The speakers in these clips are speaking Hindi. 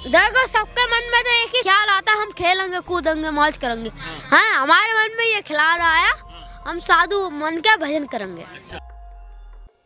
देखो सबके मन में तो एक ही ख्याल आता है, हम खेलेंगे कूदेंगे मौज करेंगे। हाँ, हमारे मन में ये ख्याल आया, हम साधु मन के भजन करेंगे।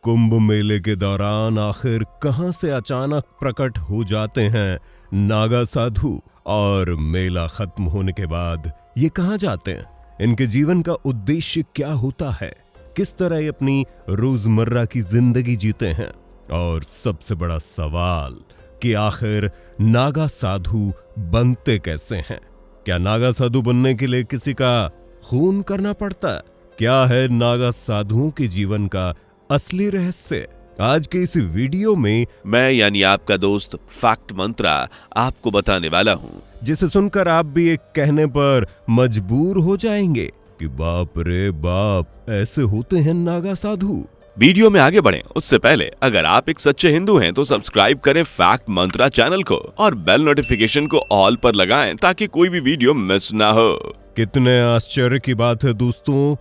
कुंभ मेले के दौरान आखिर कहां से अचानक प्रकट हो जाते हैं नागा साधु, और मेला खत्म होने के बाद ये कहां जाते हैं? इनके जीवन का उद्देश्य क्या होता है? किस तरह ये अपनी रोजमर्रा की जिंदगी जीते हैं? और सबसे बड़ा सवाल कि आखिर नागा साधु बनते कैसे हैं? क्या नागा साधु बनने के लिए किसी का खून करना पड़ता है? क्या है नागा साधुओं के जीवन का असली रहस्य? आज के इस वीडियो में मैं यानी आपका दोस्त फैक्ट मंत्रा आपको बताने वाला हूँ, जिसे सुनकर आप भी एक कहने पर मजबूर हो जाएंगे कि बाप रे बाप, ऐसे होते हैं नागा साधु। वीडियो में आगे बढ़ें उससे पहले अगर आप एक सच्चे हिंदू हैं तो सब्सक्राइब करें फैक्ट मंत्रा चैनल को और बेल नोटिफिकेशन को ऑल पर लगाएं ताकि कोई भी वीडियो मिस ना हो। कितने आश्चर्य की बात है दोस्तों,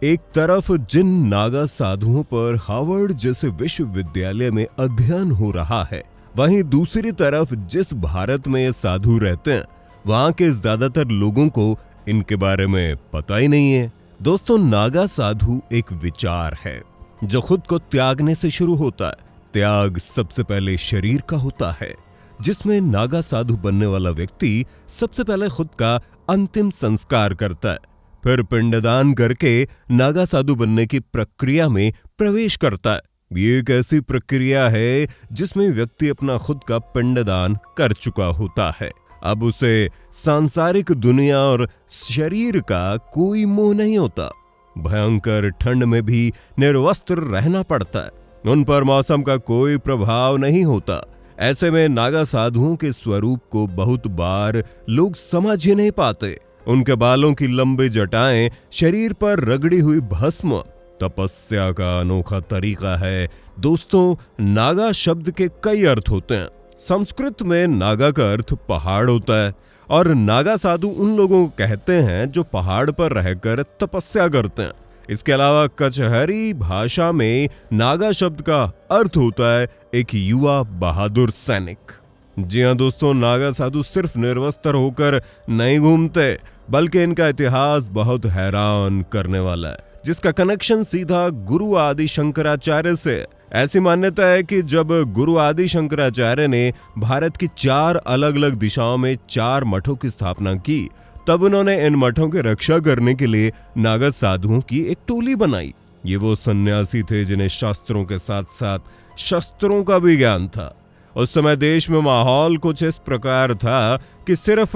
एक तरफ जिन नागा साधुओं पर हार्वर्ड जैसे विश्वविद्यालय में अध्ययन हो रहा है, वहीं दूसरी तरफ जिस भारत में ये साधु रहते हैं, वहां के ज्यादातर लोगों को इनके बारे में पता ही नहीं है। दोस्तों, नागा साधु एक विचार है जो खुद को त्यागने से शुरू होता है। त्याग सबसे पहले शरीर का होता है, जिसमें नागा साधु बनने वाला व्यक्ति सबसे पहले खुद का अंतिम संस्कार करता है, फिर पिंडदान करके नागा साधु बनने की प्रक्रिया में प्रवेश करता है। ये एक ऐसी प्रक्रिया है जिसमें व्यक्ति अपना खुद का पिंडदान कर चुका होता है। अब उसे सांसारिक दुनिया और शरीर का कोई मोह नहीं होता। भयंकर ठंड में भी निर्वस्त्र रहना पड़ता है, उन पर मौसम का कोई प्रभाव नहीं होता। ऐसे में नागा साधुओं के स्वरूप को बहुत बार लोग समझ ही नहीं पाते। उनके बालों की लंबी जटाएं, शरीर पर रगड़ी हुई भस्म तपस्या का अनोखा तरीका है। दोस्तों, नागा शब्द के कई अर्थ होते हैं। संस्कृत में नागा का अर्थ पहाड़ होता है, और नागा साधु उन लोगों को कहते हैं जो पहाड़ पर रहकर तपस्या करते हैं। इसके अलावा कचहरी भाषा में नागा शब्द का अर्थ होता है एक युवा बहादुर सैनिक। जी हाँ दोस्तों, नागा साधु सिर्फ निर्वस्त्र होकर नहीं घूमते, बल्कि इनका इतिहास बहुत हैरान करने वाला है, जिसका कनेक्शन सीधा गुरु आदि शंकराचार्य से। ऐसी मान्यता है कि जब गुरु आदि शंकराचार्य ने भारत की 4 अलग अलग दिशाओं में 4 मठों की स्थापना की, तब उन्होंने इन मठों की रक्षा करने के लिए नागा साधुओं की एक टोली बनाई। ये वो सन्यासी थे जिन्हें शास्त्रों के साथ साथ शस्त्रों का भी ज्ञान था। उस समय देश में माहौल कुछ इस प्रकार था कि सिर्फ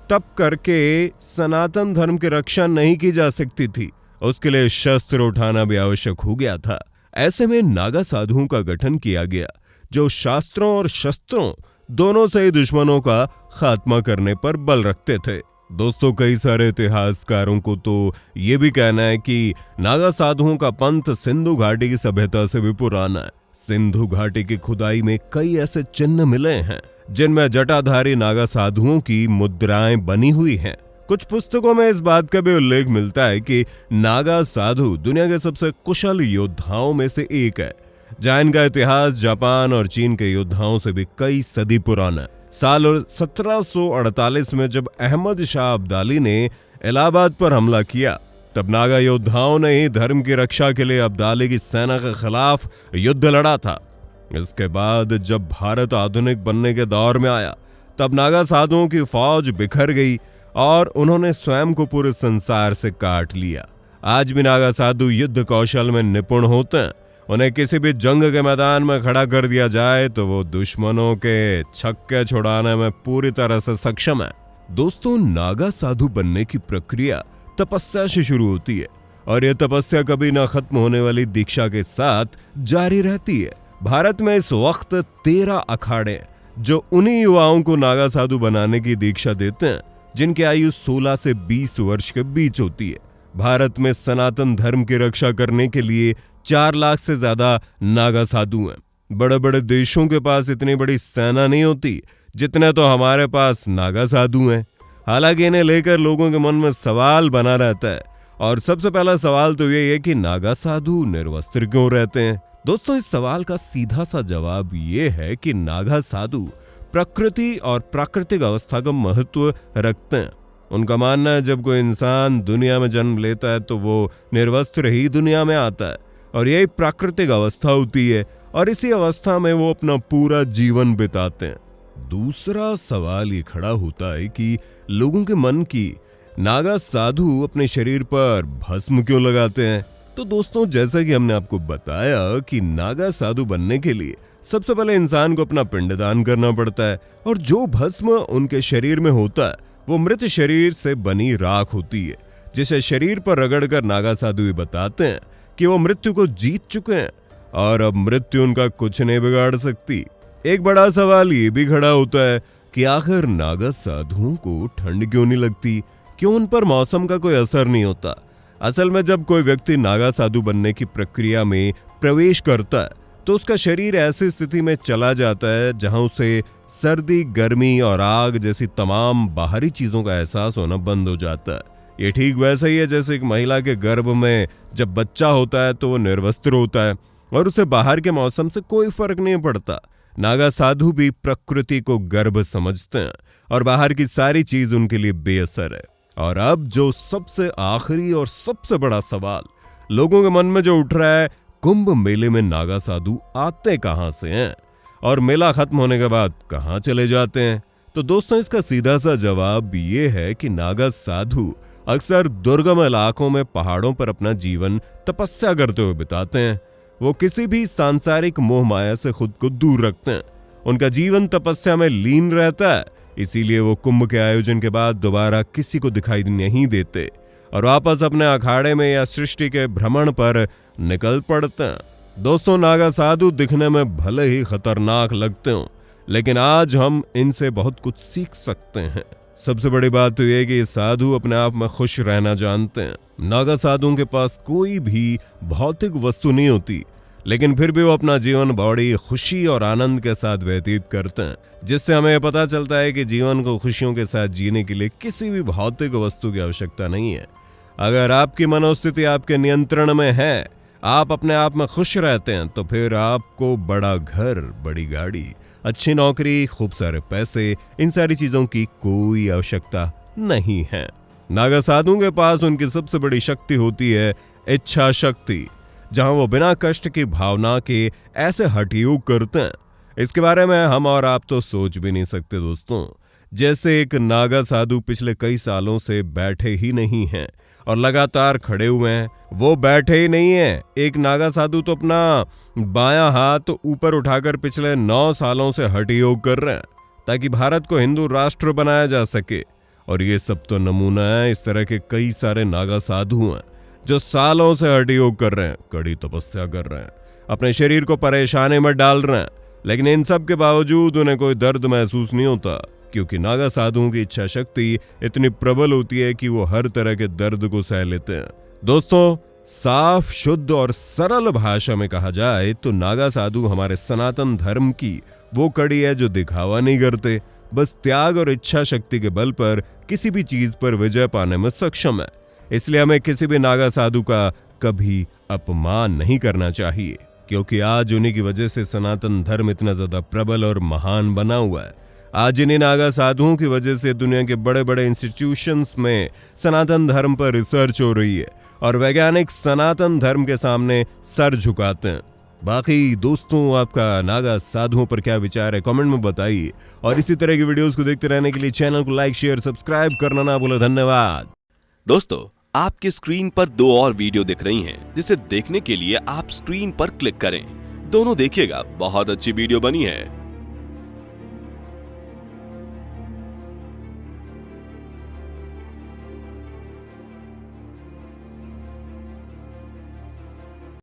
तप करके सनातन धर्म की रक्षा नहीं की जा सकती थी, उसके लिए शस्त्र उठाना भी आवश्यक हो गया था। ऐसे में नागा साधुओं का गठन किया गया, जो शास्त्रों और शस्त्रों दोनों से ही दुश्मनों का खात्मा करने पर बल रखते थे। दोस्तों, कई सारे इतिहासकारों को तो ये भी कहना है कि नागा साधुओं का पंथ सिंधु घाटी की सभ्यता से भी पुराना है। सिंधु घाटी की खुदाई में कई ऐसे चिन्ह मिले हैं जिनमें जटाधारी नागा साधुओं की मुद्राएं बनी हुई हैं। कुछ पुस्तकों में इस बात का भी उल्लेख मिलता है कि नागा साधु दुनिया के सबसे कुशल योद्धाओं में से एक है, जहां इनका इतिहास जापान और चीन के योद्धाओं से भी कई सदी पुराना है। साल 1748 में जब अहमद शाह अब्दाली ने इलाहाबाद पर हमला किया, तब नागा योद्धाओं ने ही धर्म की रक्षा के लिए अब्दाली की सेना के खिलाफ युद्ध लड़ा था। इसके बाद जब भारत आधुनिक बनने के दौर में आया, तब नागा साधुओं की फौज बिखर गई और उन्होंने स्वयं को पूरे संसार से काट लिया। आज भी नागा साधु युद्ध कौशल में निपुण होते हैं। उन्हें किसी भी जंग के मैदान में खड़ा कर दिया जाए तो वो दुश्मनों के छक्के छुड़ाने में पूरी तरह से सक्षम है। दोस्तों, नागा साधु बनने की प्रक्रिया तपस्या से शुरू होती है, और यह तपस्या कभी न खत्म होने वाली दीक्षा के साथ जारी रहती है। भारत में इस वक्त 13 अखाड़े जो उन्हीं युवाओं को नागा साधु बनाने की दीक्षा देते हैं जिनकी आयु 16 से 20 वर्ष के बीच होती है। भारत में सनातन धर्म की रक्षा करने के लिए 4 लाख से ज्यादा नागा साधु हैं। बड़े बड़े देशों के पास इतनी बड़ी सेना नहीं होती जितने तो हमारे पास नागा साधु हैं। हालांकि इन्हें लेकर लोगों के मन में सवाल बना रहता है, और सबसे पहला सवाल तो यही है कि नागा साधु निर्वस्त्र क्यों रहते हैं। दोस्तों, इस सवाल का सीधा सा जवाब ये है कि नागा साधु प्रकृति और प्राकृतिक अवस्था का महत्व रखते हैं। उनका मानना है जब कोई इंसान दुनिया में जन्म लेता है तो वो निर्वस्त्र ही दुनिया में आता है और यही प्राकृतिक अवस्था होती है और इसी अवस्था में वो अपना पूरा जीवन बिताते हैं। दूसरा सवाल ये खड़ा होता है कि लोगों के मन की नागा साधु अपने शरीर पर भस्म क्यों लगाते हैं। तो दोस्तों, जैसा कि हमने आपको बताया कि नागा साधु बनने के लिए सबसे पहले इंसान को अपना पिंडदान करना पड़ता है और जो भस्म उनके शरीर में होता है वो मृत शरीर से बनी राख होती है, जिसे शरीर पर रगड़कर नागा साधु ये बताते हैं कि वो मृत्यु को जीत चुके हैं और अब मृत्यु उनका कुछ नहीं बिगाड़ सकती। एक बड़ा सवाल ये भी खड़ा होता है कि आखिर नागा साधुओं को ठंड क्यों नहीं लगती, क्यों उन पर मौसम का कोई असर नहीं होता। असल में जब कोई व्यक्ति नागा साधु बनने की प्रक्रिया में प्रवेश करता है तो उसका शरीर ऐसी स्थिति में चला जाता है जहां उसे सर्दी, गर्मी और आग जैसी तमाम बाहरी चीजों का एहसास होना बंद हो जाता है। ये ठीक वैसा ही है जैसे एक महिला के गर्भ में जब बच्चा होता है तो वो निर्वस्त्र होता है और उसे बाहर के मौसम से कोई फर्क नहीं पड़ता। नागा साधु भी प्रकृति को गर्भ समझते हैं और बाहर की सारी चीज उनके लिए बेअसर है। और अब जो सबसे आखिरी और सबसे बड़ा सवाल लोगों के मन में जो उठ रहा है, कुंभ मेले में नागा साधु आते कहां से हैं और मेला खत्म होने के बाद कहां चले जाते हैं। तो दोस्तों, इसका सीधा सा जवाब ये है कि नागा साधु अक्सर दुर्गम इलाकों में पहाड़ों पर अपना जीवन तपस्या करते हुए बिताते हैं। वो किसी भी सांसारिक मोह माया से खुद को दूर रखते हैं। उनका जीवन तपस्या में लीन रहता है, इसीलिए वो कुंभ के आयोजन के बाद दोबारा किसी को दिखाई नहीं देते और वापस अपने अखाड़े में या सृष्टि के भ्रमण पर निकल पड़ते हैं। दोस्तों, नागा साधु दिखने में भले ही खतरनाक लगते हो, लेकिन आज हम इनसे बहुत कुछ सीख सकते हैं। सबसे बड़ी बात तो यह कि ये साधु अपने आप में खुश रहना जानते हैं। नागा साधुओं के पास कोई भी भौतिक वस्तु नहीं होती, लेकिन फिर भी वो अपना जीवन बड़ी खुशी और आनंद के साथ व्यतीत करते हैं, जिससे हमें पता चलता है कि जीवन को खुशियों के साथ जीने के लिए किसी भी भौतिक वस्तु की आवश्यकता नहीं है। अगर आपकी मनोस्थिति आपके नियंत्रण में है, आप अपने आप में खुश रहते हैं, तो फिर आपको बड़ा घर, बड़ी गाड़ी, अच्छी नौकरी, खूब सारे पैसे, इन सारी चीजों की कोई आवश्यकता नहीं है। नागा साधुओं के पास उनकी सबसे बड़ी शक्ति होती है इच्छा शक्ति, जहां वो बिना कष्ट की भावना के ऐसे हठयोग करते हैं, इसके बारे में हम और आप तो सोच भी नहीं सकते दोस्तों। जैसे एक नागा साधु पिछले कई सालों से बैठे ही नहीं हैं और लगातार खड़े हुए हैं। वो बैठे ही नहीं है। एक नागा साधु तो अपना बायां हाथ ऊपर उठाकर पिछले 9 सालों से हठयोग कर रहे हैं ताकि भारत को हिंदू राष्ट्र बनाया जा सके। और ये सब तो नमूना है, इस तरह के कई सारे नागा साधु हैं जो सालों से हठयोग कर रहे हैं, कड़ी तपस्या कर रहे हैं, अपने शरीर को परेशानी में डाल रहे हैं, लेकिन इन सब के बावजूद उन्हें कोई दर्द महसूस नहीं होता, क्योंकि नागा साधुओं की इच्छा शक्ति इतनी प्रबल होती है कि वो हर तरह के दर्द को सह लेते हैं। दोस्तों, साफ, शुद्ध और सरल भाषा में कहा जाए तो नागा साधु हमारे सनातन धर्म की वो कड़ी है जो दिखावा नहीं करते, बस त्याग और इच्छा शक्ति के बल पर किसी भी चीज पर विजय पाने में सक्षम है। इसलिए हमें किसी भी नागा साधु का कभी अपमान नहीं करना चाहिए, क्योंकि आज उन्हीं की वजह से सनातन धर्म इतना ज्यादा प्रबल और महान बना हुआ है। आज इन्हीं नागा साधुओं की वजह से दुनिया के बड़े बड़े इंस्टीट्यूशंस में सनातन धर्म पर रिसर्च हो रही है और वैज्ञानिक सनातन धर्म के सामने सर झुकाते हैं। बाकी दोस्तों, आपका नागा साधुओं पर क्या विचार है, कमेंट में बताइए और इसी तरह की वीडियोस को देखते रहने के लिए चैनल को लाइक, शेयर, सब्सक्राइब करना ना भूलो। धन्यवाद। दोस्तों, आपकी स्क्रीन पर 2 और वीडियो दिख रही हैं, जिसे देखने के लिए आप स्क्रीन पर क्लिक करें। दोनों देखिएगा, बहुत अच्छी वीडियो बनी है।